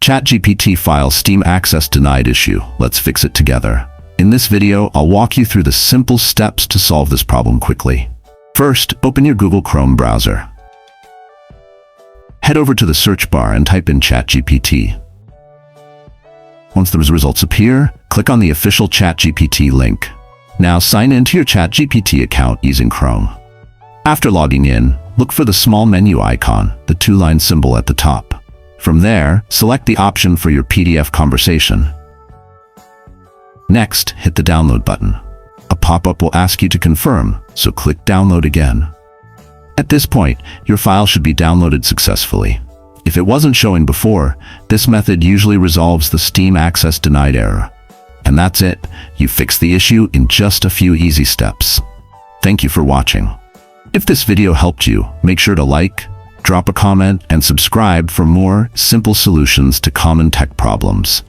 ChatGPT file Steam access denied issue. Let's fix it together. In this video, I'll walk you through the simple steps to solve this problem quickly. First, open your Google Chrome browser. Head over to the search bar and type in ChatGPT. Once the results appear, click on the official ChatGPT link. Now sign into your ChatGPT account using Chrome. After logging in, look for the small menu icon, the two-line symbol at the top. From there, select the option for your PDF conversation. Next, hit the download button. A pop-up will ask you to confirm, so click download again. At this point, your file should be downloaded successfully. If it wasn't showing before, this method usually resolves the Steam access denied error. And that's it. You fixed the issue in just a few easy steps. Thank you for watching. If this video helped you, make sure to like, drop a comment, and subscribe for more simple solutions to common tech problems.